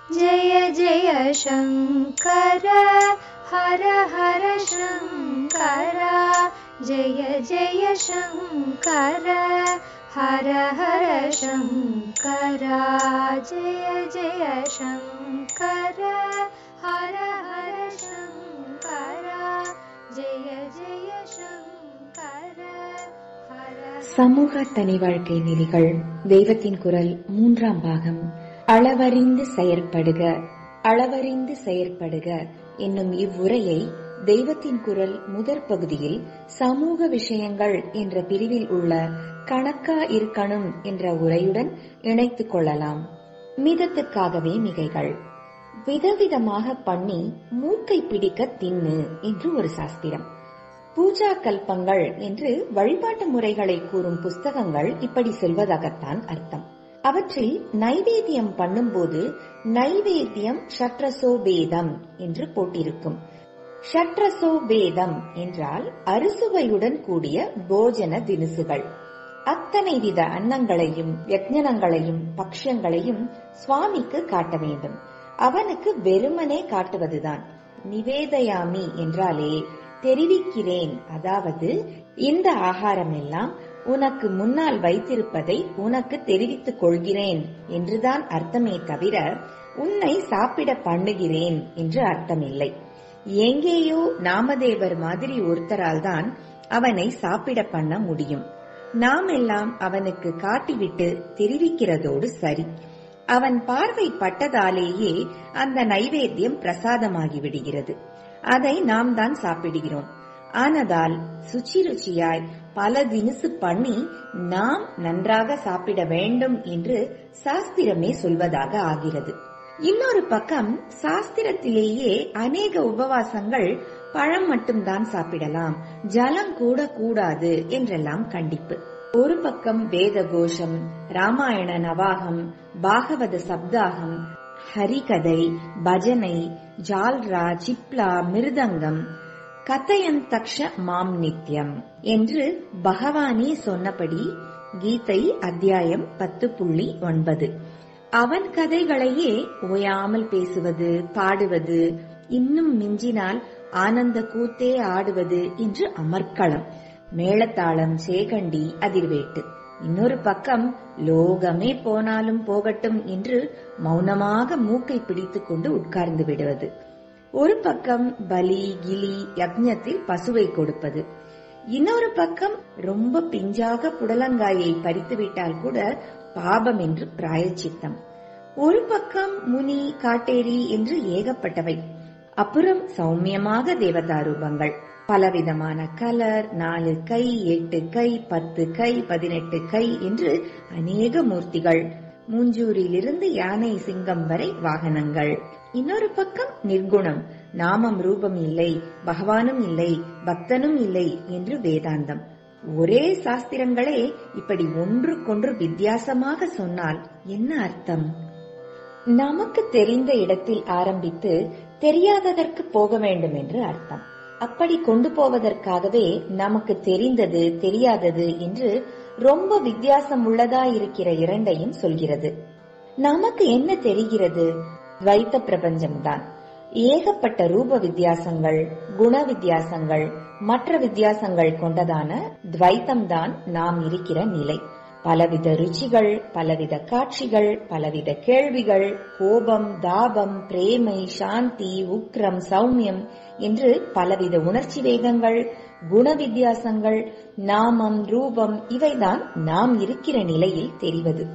जय जय शंकर हर हर शंकर जय जय शंकर हर हर शंकर जय जय शंकर हर हर शंकर जय जय शंकर हर। சமூக தனி வாழ்க்கை நெறிகள் தெய்வத்தின் குரல் 3ஆம் பாகம். அளவறிந்து செயற்படுக அளவறிந்து செயற்படுக என்னும் இவ்வுரையை தெய்வத்தின் குரல் முதற் பகுதியில் சமூக விஷயங்கள் என்ற பிரிவில் உள்ள கணக்கா இருக்கணும் என்ற உரையுடன் இணைத்துக் கொள்ளலாம். மிதத்துக்காகவே மிகைகள். விதவிதமாக பண்ணி மூக்கை பிடிக்க தின்னு என்று ஒரு சாஸ்திரம். பூஜா கல்பங்கள் என்று வழிபாட்டு முறைகளை கூறும் புஸ்தகங்கள் இப்படி சொல்வதாகத்தான் அர்த்தம். அவற்றில் நைவேத்தியம் பண்ணும்போது நைவேத்தியம் ஷட்ரசோபேதம் என்று போட்டிருக்கும். ஷட்ரசோபேதம் என்றால் அறுசுவையுடன் கூடிய போஜன தினுசுகள். அத்தனை வித அன்னங்களையும் யஜ்ஞனங்களையும் பக்ஷங்களையும் சுவாமிக்கு காட்ட வேண்டும். அவனுக்கு வெறுமனே காட்டுவதுதான். நிவேதயாமி என்றாலே தெரிவிக்கிறேன், அதாவது இந்த ஆகாரம் எல்லாம் உனக்கு முன்னால் வைத்திருப்பதை உனக்கு தெரிவித்துக் கொள்கிறேன் என்றுதான் அர்த்தமே தவிர உன்னை சாப்பிட பண்ணுகிறேன் என்று அர்த்தமில்லை. எங்கேயோ நாமதேவர் மாதிரி ஒருத்தரால் தான் அவனை சாப்பிட பண்ண முடியும். நாம் எல்லாம் அவனுக்கு காட்டிவிட்டு தெரிவிக்கிறதோடு சரி. அவன் பார்வை பட்டதாலேயே அந்த நைவேத்தியம் பிரசாதமாகி விடுகிறது. அதை நாம் தான் சாப்பிடுகிறோம். ஆனதால் சுச்சி ருச்சியாய் பல தினுசு பண்ணி நாம் நன்றாக சாப்பிட வேண்டும் என்று சாஸ்திரமே சொல்வதாக ஆகிறது. இன்னொரு பக்கம் சாஸ்திரத்திலேயே அநேக உபவாசங்கள் பழம் மட்டும்தான் சாப்பிடலாம், ஜலம் கூட கூடாது என்றெல்லாம் கண்டிப்பு. ஒரு பக்கம் வேத கோஷம், ராமாயண நவாகம், பாகவத சப்தாகம், ஹரிகதை, பஜனை, ஜால்ரா, சிப்லா, மிருதங்கம், கதயந்தக்ஷ மாம் நித்யம் என்று பகவானே சொன்னபடி கீதை அத்தியாயம் 10.9. அவன் கதைகளையே ஓயாமல் பேசுவது, பாடுவது, இன்னும் மிஞ்சினால் ஆனந்த கூத்தே ஆடுவது என்று அமர்க்களம். மேளதாளம், சேகண்டி, அதிர்வேட்டு. இன்னொரு பக்கம் லோகமே போனாலும் போகட்டும் என்று மௌனமாக மூக்கை பிடித்துக் கொண்டு உட்கார்ந்து விடுவது. ஒரு பக்கம் பலி கிளி யக்ஞத்தில் பசுவை கொடுப்பது. இன்னொரு பக்கம் ரொம்ப பிஞ்சாக புடலங்காயை பறித்துவிட்டால் கூட பாபம் என்று பிராயச்சித்தம். ஒரு பக்கம் முனி, காட்டேரி என்று ஏகப்பட்டவை. அப்புறம் சௌமியமாக தேவதா ரூபங்கள், பலவிதமான கலர், 4 கை, 8 கை, 10 கை, 18 கை என்று அநேக மூர்த்திகள். மூஞ்சூரிலிருந்து யானை, சிங்கம் வரை வாகனங்கள். இன்னொரு பக்கம் நிர்குணம், நாமம் ரூபம் இல்லை, பகவானும் இல்லை, பக்தனும் இல்லை என்று வேதாந்தம். ஒரே சாஸ்திரங்களே இப்படி ஒன்றுக்கொன்று வித்தியாசமாக சொன்னால் என்ன அர்த்தம்? நமக்கு தெரிந்த இடத்தில் ஆரம்பித்து தெரியாததற்கு போக வேண்டும் என்று அர்த்தம். அப்படி கொண்டு போவதற்காகவே நமக்கு தெரிந்தது தெரியாதது என்று ரொம்ப வித்தியாசம் உள்ளதா இருக்கிற இரண்டையும் சொல்கிறது. நமக்கு என்ன தெரிகிறது? துவைத்த பிரபஞ்சம்தான். ஏகப்பட்ட ரூப வித்தியாசங்கள், குண வித்தியாசங்கள், மற்ற வித்தியாசங்கள் கொண்டதான துவைத்தம்தான் நாம் இருக்கிற நிலை. பலவித ருச்சிகள், பலவித காட்சிகள், பலவித கேள்விகள், கோபம், தாபம், பிரேமை, சாந்தி, உக்ரம், சௌமியம் என்று பலவித உணர்ச்சி வேகங்கள், குண வித்தியாசங்கள், நாமம், ரூபம், இவைதான் நாம் இருக்கிற நிலையில் தெரிவது.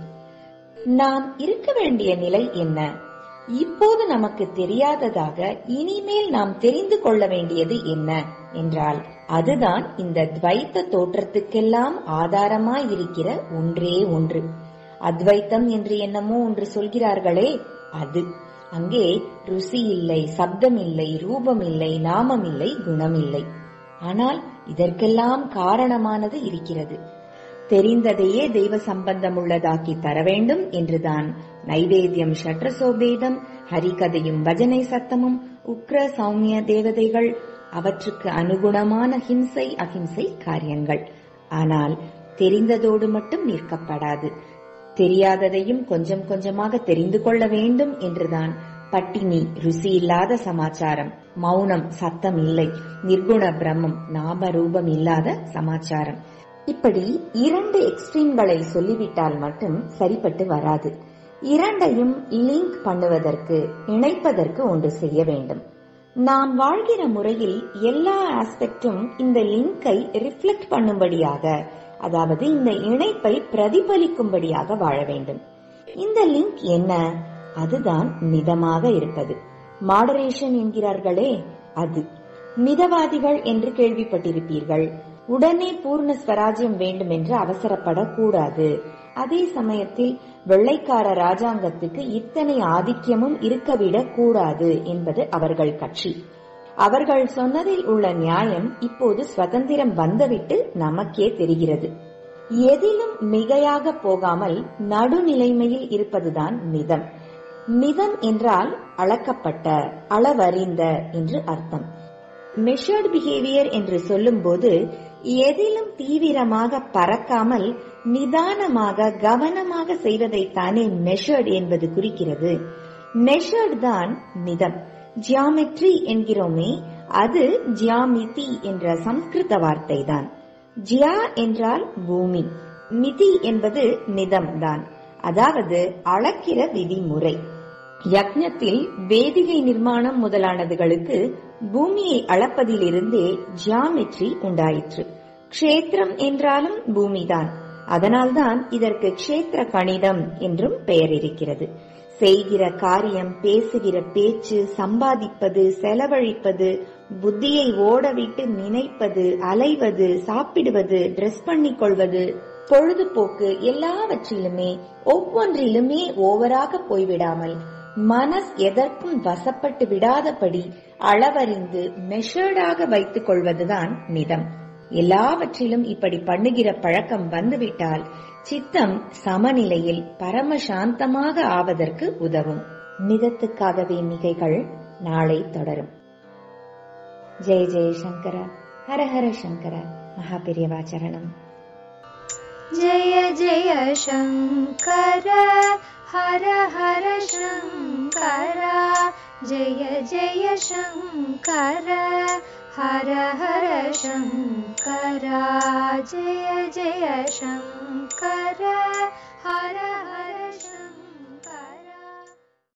நாம் இருக்க வேண்டிய நிலை என்ன? இப்போது நமக்கு தெரியாததாக இனிமேல் நாம் தெரிந்து கொள்ள வேண்டியது என்ன என்றால் அதுதான் இந்த துவைத்த தோற்றத்துக்கெல்லாம் ஆதாரமாய் இருக்கிற ஒன்றே ஒன்று. அத்வைத்தம் என்று என்னமோ ஒன்று சொல்கிறார்களே, அது. அங்கே ருசி இல்லை, சப்தம் இல்லை, ரூபம் இல்லை, நாமம் இல்லை, குணம் இல்லை. ஆனால் இதற்கெல்லாம் காரணமானது இருக்கிறது. தெரிந்ததையே தெய்வ சம்பந்தம் உள்ளதாக்கி தர வேண்டும் என்றுதான் நைவேத்தியம் ஷட்ரசோபேதம், ஹரிகதையும் பஜனை சத்தமும், உக்ர சௌமிய தேவதைகள், அவற்றுக்கு அனுகுணமான ஹிம்சை அஹிம்சை காரியங்கள். ஆனால் தெரிந்ததோடு மட்டும் நிற்கப்படாது. தெரியாததையும் கொஞ்சம் கொஞ்சமாக தெரிந்து கொள்ள வேண்டும் என்றுதான் பட்டினி, ருசி இல்லாத சமாச்சாரம், மௌனம், சத்தம் இல்லை, நிர்குண பிரம்மம், நாம ரூபம் இல்லாத சமாச்சாரம். இப்படி 2 எக்ஸ்ட்ரீம்களை சொல்லிவிட்டால் மட்டும் சரிப்பட்டு வராது. இரண்டையும் லிங்க் பண்ணுவதற்கு, இணைப்பதற்கு ஒன்று செய்ய வேண்டும். நாம் வாழ்கிற முறையில் எல்லா ஆஸ்பெக்டும் இந்த லிங்கை ரிஃப்ளெக்ட் பண்ணும்படியாக, அதாவது இந்த இணைப்பை பிரதிபலிக்கும்படியாக வாழ வேண்டும். இந்த லிங்க் என்ன? அதுதான் மிதமாக இருப்பது. மாடரேஷன் என்கிறார்களே, அது. மிதவாதிகள் என்று கேள்விப்பட்டிருப்பீர்கள். உடனே பூர்ண ஸ்வராஜ்யம் வேண்டும் என்று அவசரப்படக்கூடாது. அதே சமயத்தில் வெள்ளைக்கார ராஜாங்கத்துக்கு இத்தனை ஆதிக்கமும் இருக்கவிடக் கூடாது என்பது அவர்கள் கட்சி. அவர்கள் சொன்னதில் உள்ள நியாயம் இப்போது சுதந்திரம் வந்துவிட்டு நமக்கே தெரிகிறது. எதிலும் மிகையாக போகாமல் நடுநிலைமையில் இருப்பதுதான் மிதம். மிதம் என்றால் அளக்கப்பட்ட, அளவறிந்த என்று அர்த்தம். மெஷர்ட் பிஹேவியர் என்று சொல்லும் போது எதிலும் தீவிரமாக பறக்காமல் நிதானமாக கவனமாக செய்வதைத்தானே மெஷர்ட் என்பது குறிக்கிறது. மெஷர்ட் தான் மிதம். ஜியாமெட்ரி என்கிறோமே, அது ஜியாமிதி என்ற சம்ஸ்கிருத வார்த்தை தான். ஜியா என்றால் பூமி, மிதி என்பது மிதம் தான், அதாவது அளக்கிற விதிமுறை. யக்ஞத்தில் வேதிகை நிர்மாணம் முதலானதுகளுக்கு பூமியை அளப்பதிலிருந்தே ஜியாமெட்ரி உண்டாயிற்று. க்ஷேத்திரம் என்றாலும் பூமிதான். அதனால்தான் இதற்கு க்ஷேத்திர கணிதம் என்றும் பெயர் இருக்கிறது. செய்கிற காரியம், பேசுகிற பேச்சு, சம்பாதிப்பது, செலவழிப்பது, புத்தியை ஓடவிட்டு நினைப்பது, அலைவது, சாப்பிடுவது, டிரெஸ் பண்ணிக் கொள்வது, பொழுதுபோக்கு, எல்லாவற்றிலுமே ஒவ்வொன்றிலுமே ஓவராக போய்விடாமல் மனஸ் எதற்கும் வசப்பட்டு விடாதபடி அளவறிந்து மெஷர்டாக வைத்துக் கொள்வதுதான் மிதம். எல்லாவற்றிலும் இப்படி பண்ணுகிற பழக்கம் வந்துவிட்டால் சித்தம் சமநிலையில் பரமசாந்தமாக ஆவதற்கு உதவும். மிதத்துக்காகவே மிகைகள் நாளை தொடரும். ஜெய ஜெய சங்கர, ஹர ஹர சங்கர, மகாபெரியவா சரணம். जय जय शङ्कर हर हर शङ्कर, जय जय शङ्कर हर हर शङ्कर, जय जय शङ्कर हर हर शङ्कर.